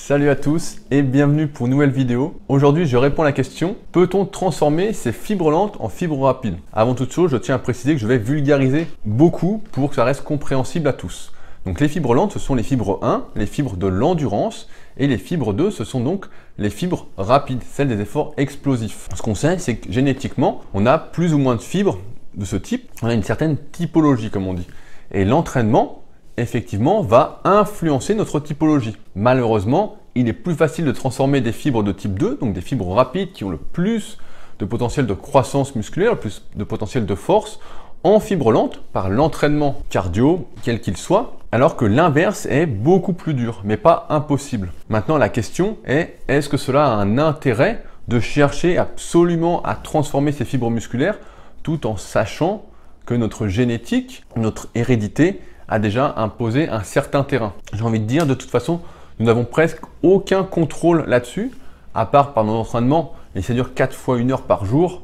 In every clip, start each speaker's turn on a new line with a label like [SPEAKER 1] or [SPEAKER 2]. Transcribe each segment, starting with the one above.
[SPEAKER 1] Salut à tous et bienvenue pour une nouvelle vidéo. Aujourd'hui, je réponds à la question: peut-on transformer ces fibres lentes en fibres rapides? Avant toute chose, je tiens à préciser que je vais vulgariser beaucoup pour que ça reste compréhensible à tous. Donc les fibres lentes, ce sont les fibres 1, les fibres de l'endurance, et les fibres 2, ce sont donc les fibres rapides, celles des efforts explosifs. Ce qu'on sait, c'est que génétiquement, on a plus ou moins de fibres de ce type, on a une certaine typologie comme on dit. Et l'entraînement, effectivement, va influencer notre typologie. Malheureusement, il est plus facile de transformer des fibres de type 2, donc des fibres rapides qui ont le plus de potentiel de croissance musculaire, le plus de potentiel de force, en fibres lentes par l'entraînement cardio, quel qu'il soit, alors que l'inverse est beaucoup plus dur, mais pas impossible. Maintenant, la question est, est-ce que cela a un intérêt de chercher absolument à transformer ces fibres musculaires tout en sachant que notre génétique, notre hérédité a déjà imposé un certain terrain? J'ai envie de dire, de toute façon, nous n'avons presque aucun contrôle là-dessus, à part par nos entraînements, et ça dure 4 fois 1 heure par jour,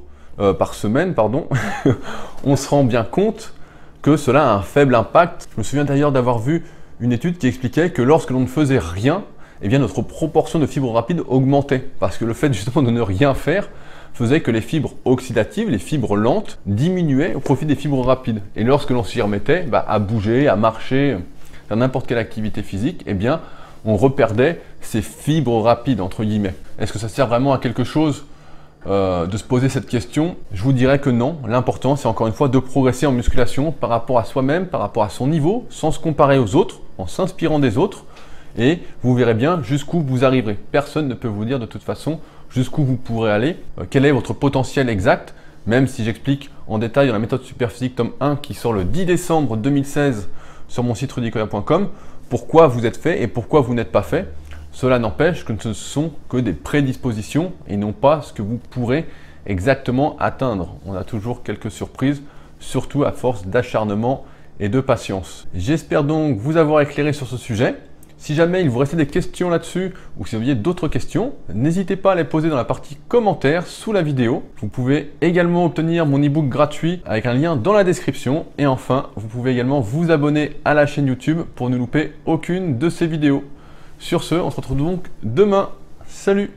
[SPEAKER 1] par semaine, pardon. On se rend bien compte que cela a un faible impact. Je me souviens d'ailleurs d'avoir vu une étude qui expliquait que lorsque l'on ne faisait rien, eh bien notre proportion de fibres rapides augmentait, parce que le fait justement de ne rien faire faisait que les fibres oxydatives, les fibres lentes, diminuaient au profit des fibres rapides. Et lorsque l'on s'y remettait à bouger, à marcher, faire n'importe quelle activité physique, eh bien on reperdait ces fibres rapides, entre guillemets. Est-ce que ça sert vraiment à quelque chose de se poser cette question? Je vous dirais que non. L'important, c'est encore une fois de progresser en musculation par rapport à soi-même, par rapport à son niveau, sans se comparer aux autres, en s'inspirant des autres, et vous verrez bien jusqu'où vous arriverez. Personne ne peut vous dire de toute façon jusqu'où vous pourrez aller, quel est votre potentiel exact, même si j'explique en détail dans la méthode Superphysique tome 1 qui sort le 10 décembre 2016 sur mon site rudicoya.com, pourquoi vous êtes fait et pourquoi vous n'êtes pas fait. Cela n'empêche que ce ne sont que des prédispositions et non pas ce que vous pourrez exactement atteindre. On a toujours quelques surprises, surtout à force d'acharnement et de patience. J'espère donc vous avoir éclairé sur ce sujet. Si jamais il vous restait des questions là-dessus ou si vous aviez d'autres questions, n'hésitez pas à les poser dans la partie commentaires sous la vidéo. Vous pouvez également obtenir mon e-book gratuit avec un lien dans la description. Et enfin, vous pouvez également vous abonner à la chaîne YouTube pour ne louper aucune de ces vidéos. Sur ce, on se retrouve donc demain. Salut!